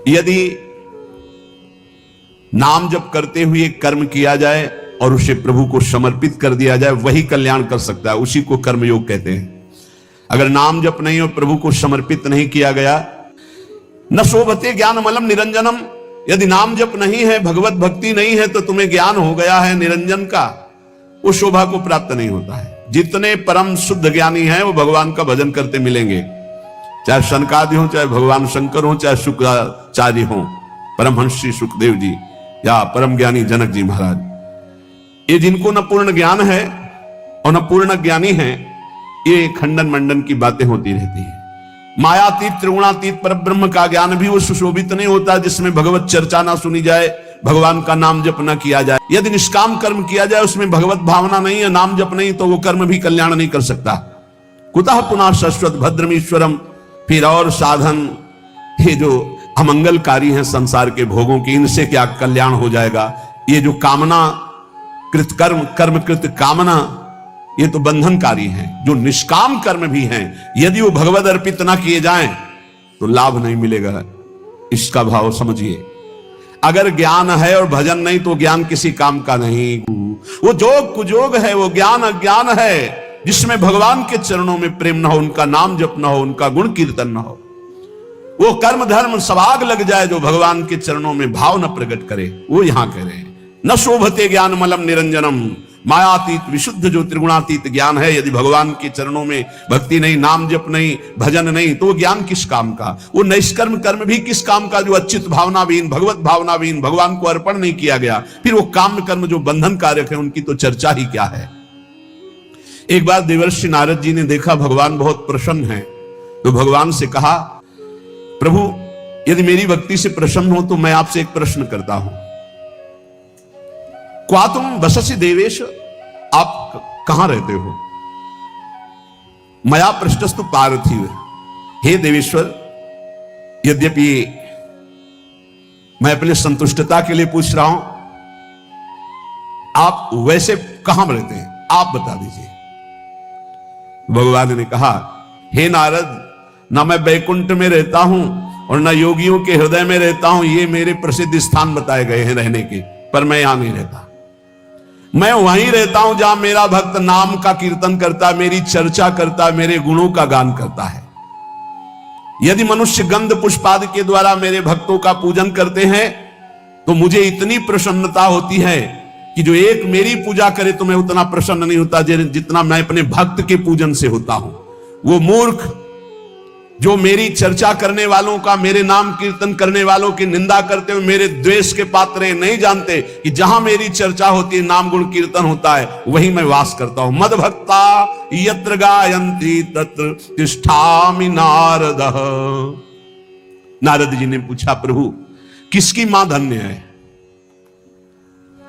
यदि नाम जप करते हुए कर्म किया जाए और उसे प्रभु को समर्पित कर दिया जाए, वही कल्याण कर सकता है, उसी को कर्मयोग कहते हैं। अगर नाम जप नहीं और प्रभु को समर्पित नहीं किया गया, न शोभते ज्ञानमलम निरंजनम, यदि नाम जप नहीं है, भगवत भक्ति नहीं है, तो तुम्हें ज्ञान हो गया है निरंजन का, वो शोभा को प्राप्त नहीं होता है। जितने परम शुद्ध ज्ञानी हैं वो भगवान का भजन करते मिलेंगे, चाहे सनकादि हो, चाहे भगवान शंकर हो, चाहे शुक्राचार्य हो, परमहंस श्री सुखदेव जी या परम ज्ञानी जनक जी महाराज। ये जिनको न पूर्ण ज्ञान है और न पूर्ण ज्ञानी है, ये खंडन मंडन की बातें होती रहती है। मायातीत त्रिगुणातीत पर ब्रह्म का ज्ञान भी वो सुशोभित नहीं होता जिसमें भगवत चर्चा ना सुनी जाए, भगवान का नाम जप न किया जाए। यदि निष्काम कर्म किया जाए, उसमें भगवत भावना नहीं है, नाम जप नहीं, तो वो कर्म भी कल्याण नहीं कर सकता। कुतः पुनः शाश्वत भद्रमीश्वरम, फिर और साधन ये जो अमंगलकारी हैं संसार के भोगों की, इनसे क्या कल्याण हो जाएगा। ये जो कामना कृत कर्म, कर्म कृत कामना, ये तो बंधनकारी हैं। जो निष्काम कर्म भी हैं, यदि वो भगवद अर्पित ना किए जाएं तो लाभ नहीं मिलेगा। इसका भाव समझिए। अगर ज्ञान है और भजन नहीं, तो ज्ञान किसी काम का नहीं। वो जोग कुजोग है, वो ज्ञान अज्ञान है, जिसमें भगवान के चरणों में प्रेम न हो, उनका नाम जप न हो, उनका गुण कीर्तन न हो। वो कर्म धर्म सवाग लग जाए जो भगवान के चरणों में भाव न प्रकट करे, वो यहां कह रहे हैं। न शोभते ज्ञान मलम निरंजनम, मायातीत विशुद्ध जो त्रिगुणातीत ज्ञान है, यदि भगवान के चरणों में भक्ति नहीं, नाम जप नहीं, भजन नहीं, तो वो ज्ञान किस काम का। वो नैष्कर्म कर्म भी किस काम का, जो अच्युत भावनाविहीन, भगवत भावनाविहीन, भगवान को अर्पण नहीं किया गया। फिर वो काम कर्म जो बंधन कारक है, उनकी तो चर्चा ही क्या है। एक बार देवर्षि नारद जी ने देखा भगवान बहुत प्रसन्न है, तो भगवान से कहा, प्रभु यदि मेरी भक्ति से प्रसन्न हो तो मैं आपसे एक प्रश्न करता हूं। क्वा तुम वससि देवेश, आप कहां रहते हो। मया पृष्ठस्तु पार्थिव, हे देवेश्वर, यद्यपि मैं अपने संतुष्टता के लिए पूछ रहा हूं, आप वैसे कहां रहते हैं, आप बता दीजिए। भगवान ने कहा, हे नारद, ना मैं बैकुंठ में रहता हूं और ना योगियों के हृदय में रहता हूं, ये मेरे प्रसिद्ध स्थान बताए गए हैं रहने के, पर मैं यहां नहीं रहता। मैं वहीं रहता हूं जहां मेरा भक्त नाम का कीर्तन करता, मेरी चर्चा करता, मेरे गुणों का गान करता है। यदि मनुष्य गंध पुष्पादि के द्वारा मेरे भक्तों का पूजन करते हैं, तो मुझे इतनी प्रसन्नता होती है कि जो एक मेरी पूजा करे तो मैं उतना प्रसन्न नहीं होता जितना मैं अपने भक्त के पूजन से होता हूं। वो मूर्ख जो मेरी चर्चा करने वालों का, मेरे नाम कीर्तन करने वालों की निंदा करते हुए मेरे द्वेष के पात्र नहीं जानते कि जहां मेरी चर्चा होती है, नाम गुण कीर्तन होता है, वहीं मैं वास करता हूं। मद भक्ता यत्र गायन्ति तत्र तिष्ठामि नारद। नारद जी ने पूछा, प्रभु किसकी मां धन्य है,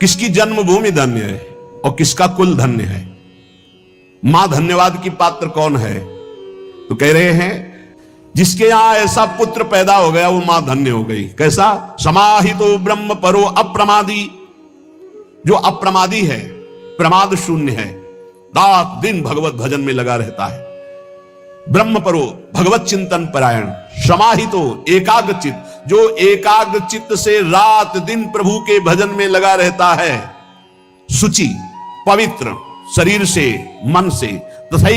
किसकी जन्मभूमि धन्य है और किसका कुल धन्य है। मां धन्यवाद की पात्र कौन है। तो कह रहे हैं, जिसके यहां ऐसा पुत्र पैदा हो गया वो मां धन्य हो गई। कैसा। समाहितो ब्रह्म परो अप्रमादी, जो अप्रमादी है, प्रमाद शून्य है, रात दिन भगवत भजन में लगा रहता है। ब्रह्म परो, भगवत चिंतन परायण। समाहितो, एकाग्रचित, जो एकाग्रचित से रात दिन प्रभु के भजन में लगा रहता है। शुचि, पवित्र, शरीर से मन से, तथा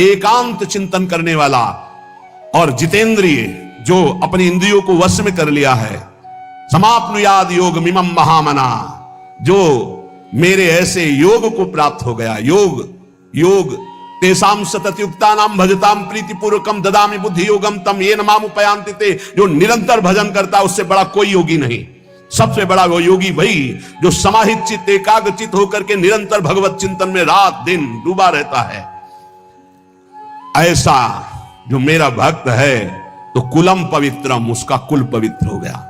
एकांत चिंतन करने वाला। और जितेंद्रिय, जो अपनी इंद्रियों को वश में कर लिया है। समाप्नुयाद योग मिमम महामना, जो मेरे ऐसे योग को प्राप्त हो गया। योग तेसाम सततयुक्ता नाम भजताम प्रीतिपूर्वकम ददामि बुद्धि योगम तम ये नमाम उपयांति ते। जो निरंतर भजन करता, उससे बड़ा कोई योगी नहीं। सबसे बड़ा वो योगी वही जो समाहित चित्त, एकाग्र चित्त होकर के निरंतर भगवत चिंतन में रात दिन डूबा रहता है। ऐसा जो मेरा भक्त है, तो कुलम पवित्रम, उसका कुल पवित्र हो गया।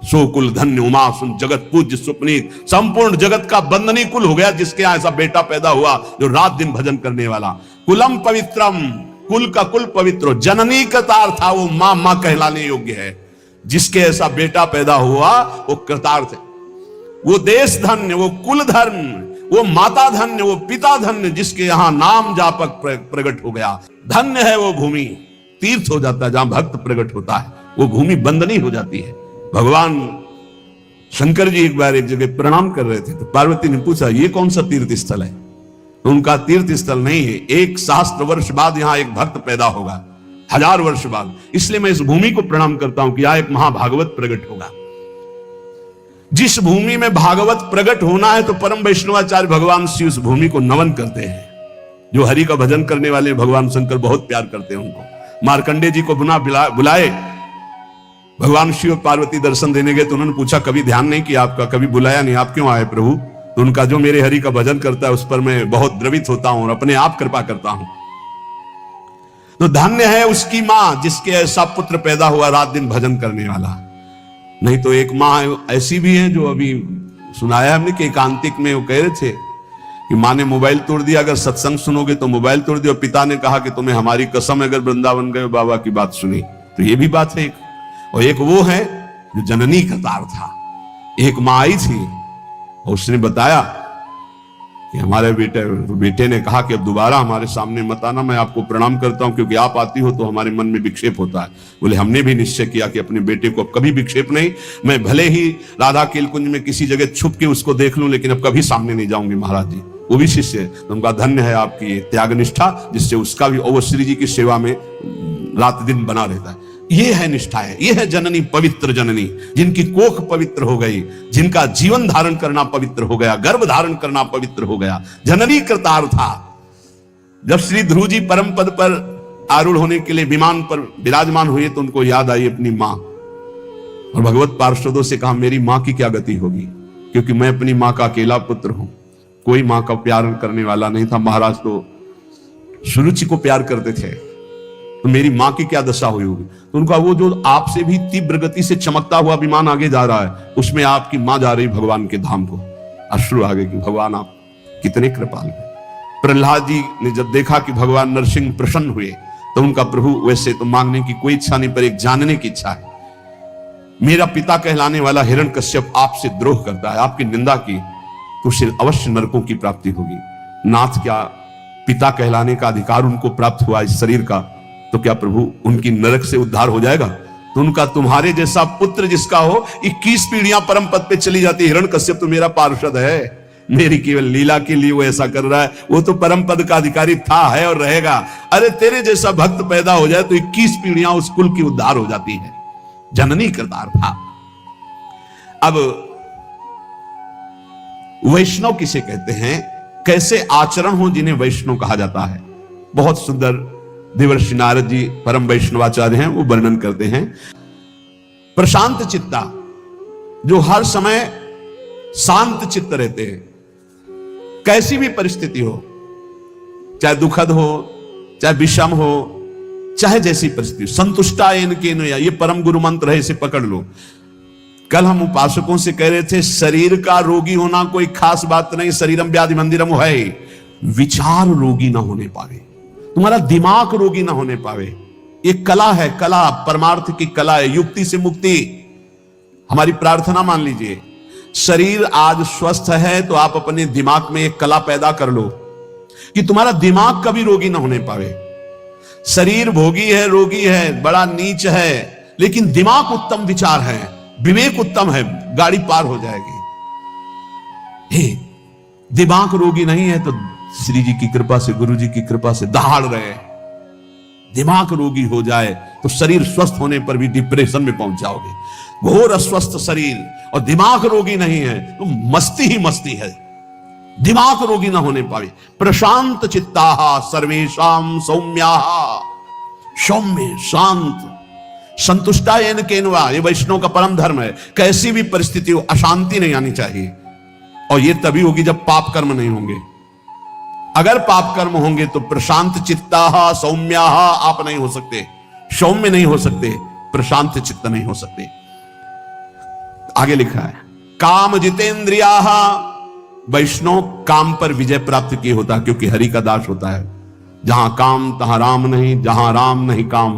सो कुल धन्य उमासुन जगत पूज्य सुपनीत, संपूर्ण जगत का बंदनी कुल हो गया, जिसके यहां ऐसा बेटा पैदा हुआ जो रात दिन भजन करने वाला। कुलम पवित्रम, कुल का कुल पवित्र। जननी का अर्थ था वो मां कहलाने योग्य है। जिसके ऐसा बेटा पैदा हुआ वो कृतार्थ है। वो देश धन्य, वो कुल धर्म, वो माता धन्य, वो पिता धन्य, जिसके यहां नाम जापक प्रकट हो गया। धन्य है वो भूमि, तीर्थ हो जाता है जहां भक्त प्रकट होता है। वो भूमि बंदनी हो जाती है। भगवान शंकर जी एक बार एक जगह प्रणाम कर रहे थे तो पार्वती ने पूछा ये कौन सा तीर्थ स्थल है? तो उनका तीर्थ स्थल नहीं है, 1 सहस्त्र वर्ष बाद यहां एक भक्त पैदा होगा, 1000 वर्ष बाद, इसलिए मैं इस भूमि को प्रणाम करता हूं कि यहां एक महाभागवत प्रकट होगा। जिस भूमि में भागवत प्रकट होना है तो परम वैष्णवाचार्य भगवान शिव उस भूमि को नमन करते हैं। जो हरि का भजन करने वाले भगवान शंकर बहुत प्यार करते हैं उनको। मार्कंडे जी को बुलाए, भगवान शिव पार्वती दर्शन देने गए तो उन्होंने पूछा कभी ध्यान नहीं किया आपका, कभी बुलाया नहीं, आप क्यों आए प्रभु? तो उनका जो मेरे हरि का भजन करता है उस पर मैं बहुत द्रवित होता हूं और अपने आप कृपा करता हूं। तो धन्य है उसकी मां जिसके ऐसा पुत्र पैदा हुआ रात दिन भजन करने वाला। नहीं तो एक मां ऐसी भी है जो अभी सुनाया हमने कि एकांतिक में वो कह रहे थे कि मां ने मोबाइल तोड़ दिया, अगर सत्संग सुनोगे तो मोबाइल तोड़ दिया। पिता ने कहा कि तुम्हें हमारी कसम अगर वृंदावन गए बाबा की बात सुनी। तो ये भी बात है। और एक वो है जो जननी का तार था। एक मां आई थी और उसने बताया कि हमारे बेटे ने कहा कि अब दोबारा हमारे सामने मत आना, मैं आपको प्रणाम करता हूं क्योंकि आप आती हो तो हमारे मन में विक्षेप होता है। बोले हमने भी निश्चय किया कि अपने बेटे को अब कभी विक्षेप नहीं, मैं भले ही राधा केलकुंज में किसी जगह छुप के उसको देख लूं लेकिन अब कभी सामने नहीं जाऊंगी महाराज जी। वो भी शिष्य है। तो उनका धन्य है आपकी त्याग निष्ठा जिससे उसका भी और श्री जी की सेवा में रात दिन बना रहता है। ये है निष्ठा है, ये है जननी, पवित्र जननी, जिनकी कोख पवित्र हो गई, जिनका जीवन धारण करना पवित्र हो गया, गर्भ धारण करना पवित्र हो गया। जननी कृतार्था। जब श्री ध्रुव जी परम पद पर आरूढ़ होने के लिए विमान पर विराजमान हुए तो उनको याद आई अपनी मां और भगवत पार्षदों से कहा मेरी मां की क्या गति होगी, क्योंकि मैं अपनी मां का अकेला पुत्र हूं, कोई मां का प्यार करने वाला नहीं था। महाराज तो सुरुचि को प्यार करते थे, तो मेरी मां की क्या दशा हुई होगी। तो उनका वो जो आपसे भी तीव्र गति से चमकता हुआ विमान आगे जा रहा है उसमें आपकी मां जा रही भगवान के धाम को। अश्रु आ गए कि भगवान आप कितने कृपालु हैं। प्रहलाद जी ने जब देखा कि भगवान नरसिंह प्रसन्न हुए तो उनका प्रभु वैसे तो मांगने की कोई इच्छा नहीं पर एक जानने की इच्छा है। मेरा पिता कहलाने वाला हिरण्यकश्यप आपसे द्रोह करता है, आपकी निंदा की तो उसे अवश्य नरकों की प्राप्ति होगी। नाथ क्या पिता कहलाने का अधिकार उनको प्राप्त हुआ इस शरीर का, तो क्या प्रभु उनकी नरक से उद्धार हो जाएगा? तो उनका तुम्हारे जैसा पुत्र जिसका हो 21 पीढ़ियां परम पद पे चली जाती। हिरण्यकश्यप तो मेरा पार्षद है, मेरी केवल लीला के लिए वो ऐसा कर रहा है, वो तो परम पद का अधिकारी था, है और रहेगा। अरे तेरे जैसा भक्त पैदा हो जाए तो 21 पीढ़ियां उस कुल की उद्धार हो जाती है। जननी करतार था। अब वैष्णव किसे कहते हैं, कैसे आचरण हो जिन्हें वैष्णव कहा जाता है। बहुत सुंदर देवर्षि नारद जी परम वैष्णवाचार्य हैं, वो वर्णन करते हैं। प्रशांत चित्ता, जो हर समय शांत चित्त रहते हैं, कैसी भी परिस्थिति हो, चाहे दुखद हो, चाहे विषम हो, चाहे जैसी परिस्थिति। संतुष्टा एन केन, ये परम गुरु मंत्र है, इसे पकड़ लो। कल हम उपासकों से कह रहे थे शरीर का रोगी होना कोई खास बात नहीं, शरीरम व्याधि मंदिरम है, विचार रोगी ना होने पावे, तुम्हारा दिमाग रोगी ना होने पावे। ये कला है, कला परमार्थ की कला है, युक्ति से मुक्ति। हमारी प्रार्थना मान लीजिए, शरीर आज स्वस्थ है तो आप अपने दिमाग में एक कला पैदा कर लो कि तुम्हारा दिमाग कभी रोगी ना होने पावे। शरीर भोगी है, रोगी है, बड़ा नीच है, लेकिन दिमाग उत्तम विचार है, विवेक उत्तम है, गाड़ी पार हो जाएगी। हे, दिमाग रोगी नहीं है तो श्री जी की कृपा से, गुरु जी की कृपा से दहाड़ रहे। दिमाग रोगी हो जाए तो शरीर स्वस्थ होने पर भी डिप्रेशन में पहुंच जाओगे। घोर अस्वस्थ शरीर और दिमाग रोगी नहीं है तो मस्ती ही मस्ती है, दिमाग रोगी ना होने पावे। प्रशांत चित्ता सर्वेशाम सौम्या, सौम्य शांत, संतुष्टा एन केनवा, ये वैष्णव का परम धर्म है। कैसी भी परिस्थिति हो अशांति नहीं आनी चाहिए, और ये तभी होगी जब पाप कर्म नहीं होंगे। अगर पाप कर्म होंगे तो प्रशांत चित्ता सौम्या आप नहीं हो सकते, सौम्य नहीं हो सकते, प्रशांत चित्त नहीं हो सकते। आगे लिखा है काम जितेंद्रिया, वैष्णव काम पर विजय प्राप्त किए होता है क्योंकि हरि का दास होता है। जहां काम तहां राम नहीं, जहां राम नहीं काम,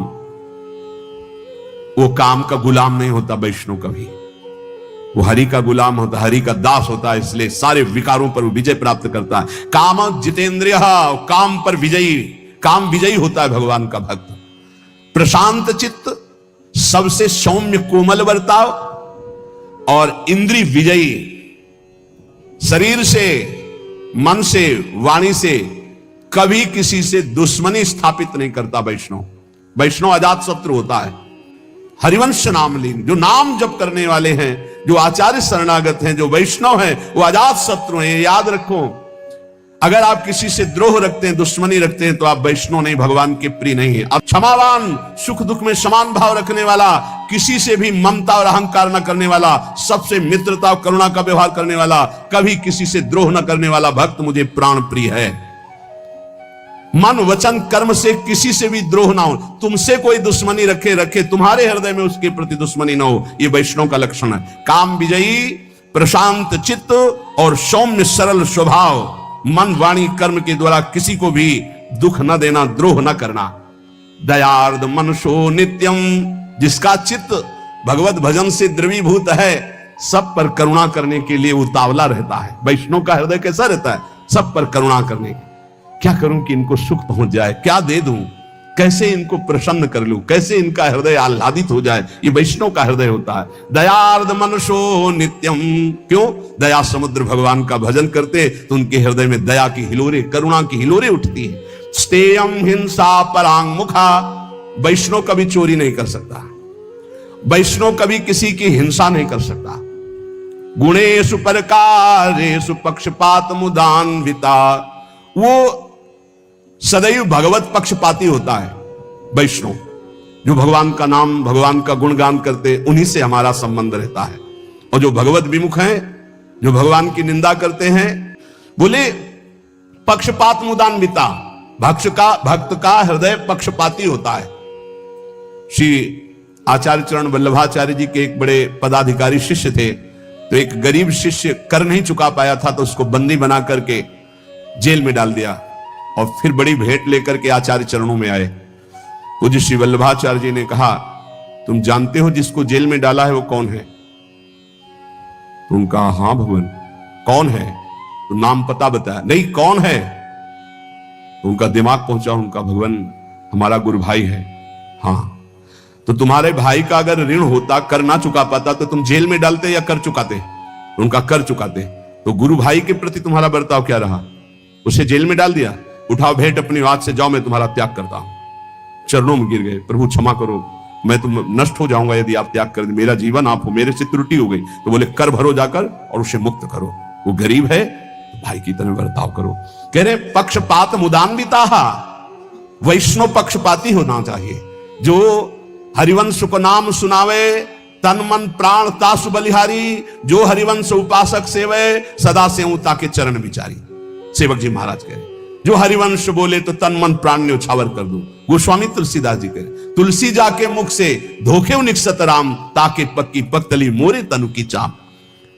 वो काम का गुलाम नहीं होता वैष्णव कभी, वो हरि का गुलाम होता, हरि का दास होता है, इसलिए सारे विकारों पर वो विजय प्राप्त करता है। काम जितेंद्रिय, काम पर विजयी, काम विजयी होता है भगवान का भक्त। प्रशांत चित्त, सबसे सौम्य कोमल बर्ताव और इंद्रिय विजयी, शरीर से, मन से, वाणी से कभी किसी से दुश्मनी स्थापित नहीं करता। वैष्णव वैष्णव अजात शत्रु होता है। हरिवंश नाम लीन, जो नाम जप करने वाले हैं, जो आचार्य शरणागत हैं, जो वैष्णव हैं, वो अजात शत्रु हैं। याद रखो, अगर आप किसी से द्रोह रखते हैं, दुश्मनी रखते हैं, तो आप वैष्णव नहीं, भगवान के प्रिय नहीं है। आप क्षमावान, सुख दुख में समान भाव रखने वाला, किसी से भी ममता और अहंकार न करने वाला, सबसे मित्रता और करुणा का व्यवहार करने वाला, कभी किसी से द्रोह न करने वाला भक्त मुझे प्राण प्रिय है। मन वचन कर्म से किसी से भी द्रोह ना हो। तुमसे कोई दुश्मनी रखे, तुम्हारे हृदय में उसके प्रति दुश्मनी ना हो। ये वैष्णव का लक्षण है। काम विजयी, प्रशांत चित्त और सौम्य सरल स्वभाव, मन वाणी कर्म के द्वारा किसी को भी दुख न देना, द्रोह न करना। दयार्द मनुष्यो नित्यम, जिसका चित्त भगवत भजन से द्रवीभूत है, सब पर करुणा करने के लिए उतावला रहता है। वैष्णव का हृदय कैसा रहता है? सब पर करुणा करने की। क्या करूं कि इनको सुख पहुंच जाए, क्या दे दूं, कैसे इनको प्रसन्न कर लूं, कैसे इनका हृदय आह्लादित हो जाए। ये वैष्णव का हृदय होता है। दयार्द मनुष्यो नित्यम, क्यों? दया समुद्र भगवान का भजन करते तो उनके हृदय में दया की हिलोरे, करुणा की हिलोरे उठती है। स्तेयम हिंसा परांग मुखा, वैष्णव कभी चोरी नहीं कर सकता, वैष्णव कभी किसी की हिंसा नहीं कर सकता। गुणेषु परकारेषु पक्षपात मुदान्विता, वो सदैव भगवत पक्षपाती होता है। वैष्णव जो भगवान का नाम, भगवान का गुणगान करते, उन्हीं से हमारा संबंध रहता है। और जो भगवत विमुख हैं, जो भगवान की निंदा करते हैं, बोले पक्षपात मुदान्विता, भक्त का हृदय पक्षपाती होता है। श्री आचार्य चरण वल्लभाचार्य जी के एक बड़े पदाधिकारी शिष्य थे, तो एक गरीब शिष्य कर नहीं चुका पाया था, तो उसको बंदी बना करके जेल में डाल दिया और फिर बड़ी भेंट लेकर के आचार्य चरणों में आए। पूज्य श्री वल्लभाचार्य जी ने कहा, तुम जानते हो जिसको जेल में डाला है वो कौन है? तो उनका हाँ भगवान। कौन है? तो नाम पता बताया। नहीं, कौन है? तो उनका दिमाग पहुंचा, उनका भगवान हमारा गुरु भाई है। हाँ, तो तुम्हारे भाई का अगर ऋण होता, कर ना चुका पाता, तो तुम जेल में डालते या कर चुकाते? तो उनका कर चुकाते। तो गुरु भाई के प्रति तुम्हारा बर्ताव क्या रहा? उसे जेल में डाल दिया। उठाओ भेंट अपनी हाथ से, जाओ मैं तुम्हारा त्याग करता हूं। चरणों में गिर गए, प्रभु क्षमा करो, मैं तुम नष्ट हो जाऊंगा यदि आप त्याग कर दे, मेरा जीवन आप हो, मेरे से त्रुटि हो गई। तो बोले कर भरो जाकर और उसे मुक्त करो। वो गरीब है तो भाई की तरह बर्ताव करो। कह रहे पक्षपात मुदान्विता, वैष्णव पक्षपाती होना चाहिए। जो हरिवंश को नाम सुनावे, तन मन प्राण तासु बलिहारी, जो हरिवंश उपासक सेवे, सदा से ताके चरण विचारी। सेवक जी महाराज कह रहे, जो हरिवंश बोले तो तन मन प्राण ने उछावर कर दूं। गोस्वामी तुलसीदास जी कह रहे, तुलसी जाके मुख से धोखे निकसत राम, ताके पक्की पक्तली मोरे तनु की चाप।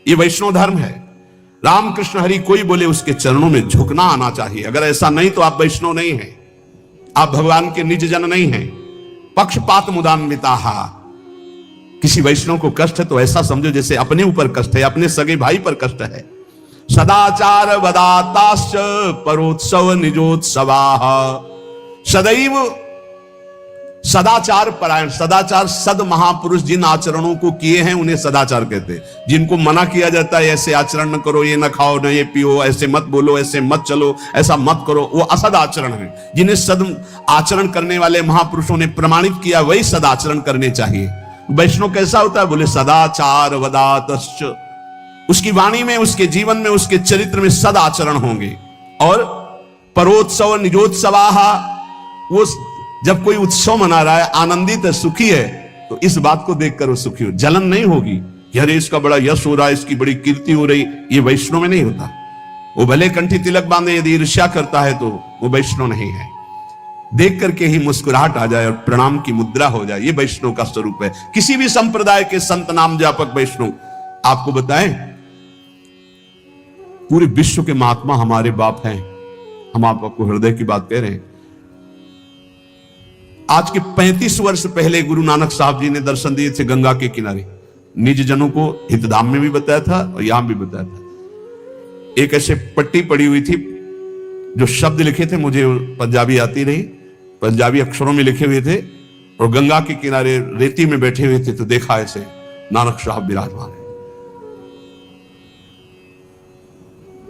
ये वैष्णव धर्म है। राम कृष्ण हरि कोई बोले उसके चरणों में झुकना आना चाहिए। अगर ऐसा नहीं तो आप वैष्णव नहीं है, आप भगवान के निज जन नहीं है। पक्षपात मुदान्विता, किसी वैष्णव को कष्ट है तो ऐसा समझो जैसे अपने ऊपर कष्ट है, अपने सगे भाई पर कष्ट है। सदाचार वदाताश्च परोत्सव निजोत्सवा, सदैव सदाचार परायण। सदाचार सद महापुरुष जिन आचरणों को किए हैं उन्हें सदाचार कहते हैं। जिनको मना किया जाता है ऐसे आचरण न करो, ये न खाओ, न ये पियो, ऐसे मत बोलो, ऐसे मत चलो, ऐसा मत करो, वो असद आचरण है। जिन्हें सद आचरण करने वाले महापुरुषों ने प्रमाणित किया वही सदाचरण करने चाहिए। वैष्णव कैसा होता है? बोले सदाचार वदातश्च, उसकी वाणी में, उसके जीवन में, उसके चरित्र में सदाचरण होंगे। और परोत्सव निजोत्सवाहा, वो जब कोई उत्सव मना रहा है, आनंदित है, सुखी है, तो इस बात को देखकर वो सुखी हो, जलन नहीं होगी कि अरे इसका बड़ा यश हो रहा है, इसकी बड़ी कीर्ति हो रही। ये वैष्णव में नहीं होता। वो भले कंठी तिलक बांधे, यदि ईर्ष्या करता है तो वो वैष्णव नहीं है। देख करके ही मुस्कुराहट आ जाए और प्रणाम की मुद्रा हो जाए, ये वैष्णव का स्वरूप है। किसी भी संप्रदाय के संत नाम जापक वैष्णव आपको बताएं, पूरे विश्व के महात्मा हमारे बाप हैं। हम आपको हृदय की बात कह रहे हैं। आज के 35 वर्ष पहले गुरु नानक साहब जी ने दर्शन दिए थे गंगा के किनारे। निज जनों को हितधाम में भी बताया था और यहां भी बताया था। एक ऐसे पट्टी पड़ी हुई थी, जो शब्द लिखे थे, मुझे पंजाबी आती नहीं, पंजाबी अक्षरों में लिखे हुए थे, और गंगा के किनारे रेती में बैठे हुए थे तो देखा ऐसे नानक साहब विराजमान है,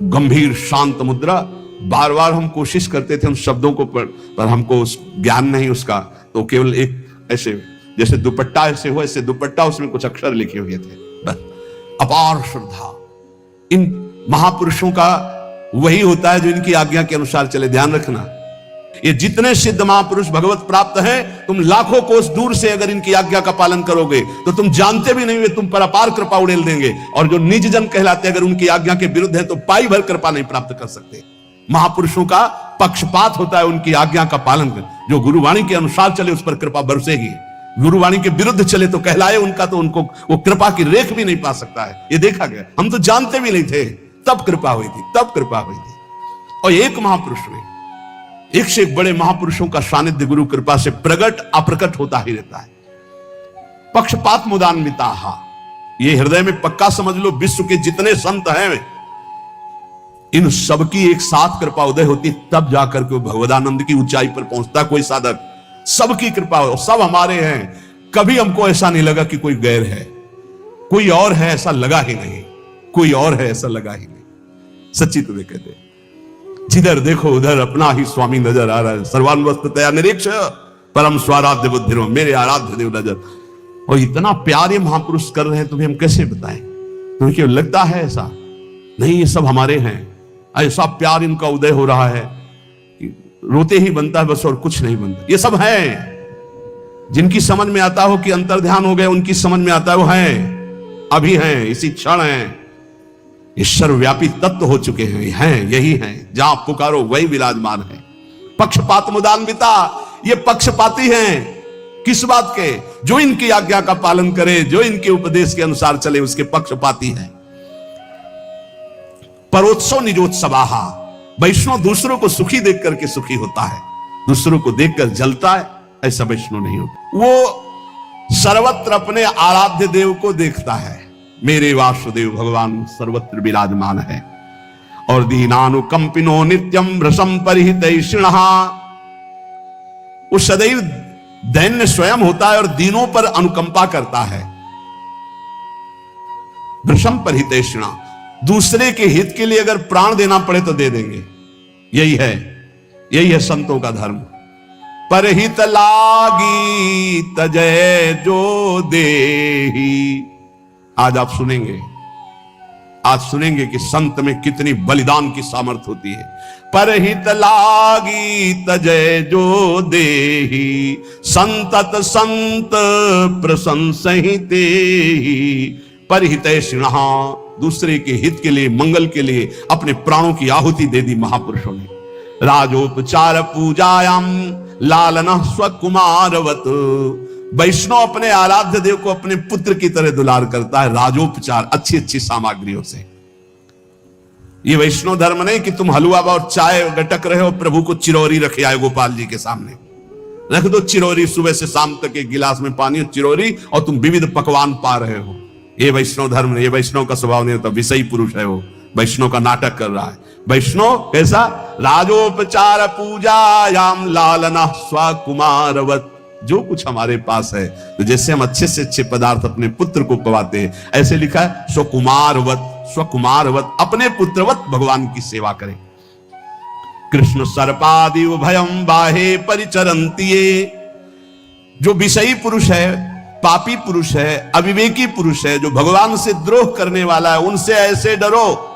गंभीर शांत मुद्रा। बार बार हम कोशिश करते थे उन शब्दों को पर हमको उस ज्ञान नहीं उसका, तो केवल एक ऐसे जैसे दुपट्टा ऐसे हो, ऐसे दुपट्टा, उसमें कुछ अक्षर लिखे हुए थे बस। अपार श्रद्धा। इन महापुरुषों का वही होता है जो इनकी आज्ञा के अनुसार चले। ध्यान रखना, ये जितने सिद्ध महापुरुष भगवत प्राप्त हैं, तुम लाखों कोस दूर से अगर इनकी आज्ञा का पालन करोगे तो तुम जानते भी नहीं हुए तुम पर अपार कृपा उड़ेल देंगे। और जो निज जन कहलाते अगर उनकी आज्ञा के विरुद्ध है तो पाई भर कृपा नहीं प्राप्त कर सकते। महापुरुषों का पक्षपात होता है उनकी आज्ञा का पालन कर। जो गुरुवाणी के अनुसार चले उस पर कृपा बरसेगी, गुरुवाणी के विरुद्ध चले तो कहलाए उनका, तो उनको वो कृपा की रेख भी नहीं पा सकता है। ये देखा गया, हम तो जानते भी नहीं थे, तब कृपा हुई थी, तब कृपा हुई थी। और एक महापुरुष में एक से एक बड़े महापुरुषों का सानिध्य गुरु कृपा से प्रकट अप्रकट होता ही रहता है। पक्षपात मुदान्विता, ये हृदय में पक्का समझ लो। विश्व के जितने संत हैं इन सबकी एक साथ कृपा उदय होती, तब जाकर के भगवदानंद की ऊंचाई पर पहुंचता कोई साधक। सबकी कृपा हो, सब हमारे हैं। कभी हमको ऐसा नहीं लगा कि कोई गैर है, कोई और है ऐसा लगा ही नहीं, कोई और है ऐसा लगा ही नहीं। सच्ची तुम्हें कहते, जिधर देखो उधर अपना ही स्वामी नजर आ रहा है। सर्वान्वस्ततया निरीक्ष परम स्वाराध्य बुद्धि, मेरे आराध्य देव नजर। और इतना प्यार ये महापुरुष कर रहे हैं, तुम्हें हम कैसे बताएं? तुम्हें क्यों लगता है ऐसा? नहीं, ये सब हमारे हैं। ऐसा प्यार इनका उदय हो रहा है कि रोते ही बनता है बस, और कुछ नहीं बनता। ये सब हैं जिनकी समझ में आता हो कि अंतर्ध्यान हो गए, उनकी समझ में आता है वो हैं, अभी हैं, इसी क्षण हैं। ये सर्वव्यापी तत्व हो चुके हैं, यही हैं, जहां पुकारो वही विराजमान है। पक्षपात मुदान्विता, ये पक्षपाती हैं। किस बात के? जो इनकी आज्ञा का पालन करे, जो इनके उपदेश के अनुसार चले, उसके पक्षपाती हैं। परोत्सव निजोत्सवाहा, वैष्णव दूसरों को सुखी देख करके सुखी होता है, दूसरों को देखकर जलता है, ऐसा वैष्णव नहीं होता। वो सर्वत्र अपने आराध्य देव को देखता है। मेरे वासुदेव भगवान सर्वत्र विराजमान है। और दीनानुकंपिनो नित्यम भ्रशम परिहितैषिणः, वो सदैव दैन्य स्वयं होता है और दीनों पर अनुकंपा करता है। भ्रशम परिहितैषिणः, दूसरे के हित के लिए अगर प्राण देना पड़े तो दे देंगे। यही है संतों का धर्म। परहित लागी तजय जो देही। आज आप सुनेंगे कि संत में कितनी बलिदान की सामर्थ्य होती है। परहित लागी तजय जो देही, संतत संत प्रशंसिते ही। परिहितैषिणः, दूसरे के हित के लिए, मंगल के लिए अपने प्राणों की आहुति दे दी महापुरुषों ने। राजोपचार पूजायाम लालनः स्वकुमारवत, वैष्णव अपने आराध्य देव को अपने पुत्र की तरह दुलार करता है, राजोपचार, अच्छी अच्छी सामग्रियों से। ये वैष्णव धर्म नहीं कि तुम हलवा और चाय गटक रहे हो, प्रभु को चिरौरी रखे आए गोपाल जी के सामने। रख दो चिरौरी, सुबह से शाम तक एक गिलास में पानी और चिरौरी, और तुम विविध पकवान पा रहे हो। ये वैष्णव धर्म नहीं, ये वैष्णव का स्वभाव नहीं होता। विषयी पुरुष है वो, वैष्णव का नाटक कर रहा है। वैष्णव कैसा? राजोपचार पूजायाम लालना स्वकुमारवत, जो कुछ हमारे पास है, तो जैसे हम अच्छे से अच्छे पदार्थ अपने पुत्र को पवाते हैं, ऐसे लिखा है स्वकुमारवत, स्वकुमारवत, अपने पुत्रवत भगवान की सेवा करें। कृष्ण सर्पादि उभयम बाहे परिचरंतिये, जो विषयी पुरुष है, पापी पुरुष है, अविवेकी पुरुष है, जो भगवान से द्रोह करने वाला है, उनसे ऐसे डरो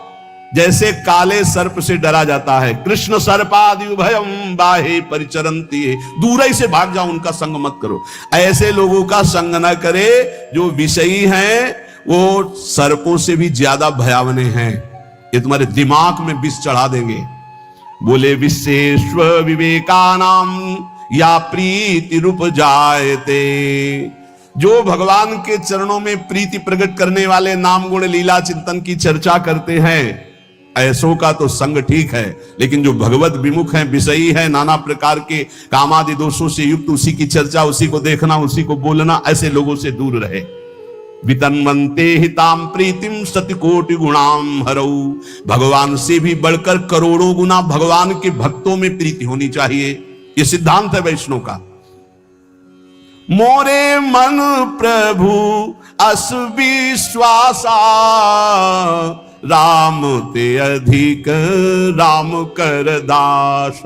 जैसे काले सर्प से डरा जाता है। कृष्ण सर्पादि उभयम बाहे परिचरंती, दूर ही से भाग जाओ, उनका संग मत करो। ऐसे लोगों का संग न करे जो विषयी हैं, वो सर्पों से भी ज्यादा भयावने हैं। ये तुम्हारे दिमाग में विष चढ़ा देंगे। बोले विशेष्व विवेकानाम या प्रीति रूप जायते, जो भगवान के चरणों में प्रीति प्रकट करने वाले नाम गुण लीला चिंतन की चर्चा करते हैं, ऐसों का तो संग ठीक है। लेकिन जो भगवत विमुख हैं, विषयी हैं, नाना प्रकार के कामादि दोषों से युक्त, उसी की चर्चा, उसी को देखना, उसी को बोलना, ऐसे लोगों से दूर रहे। वितन्वन्ते हिताम प्रीतिम सतिकोटि गुणाम हरऊ, भगवान से भी बढ़कर करोड़ों गुना भगवान के भक्तों में प्रीति होनी चाहिए। ये सिद्धांत है वैष्णव का। मोरे मन प्रभु अस विश्वासा, राम ते अधिक राम कर दास।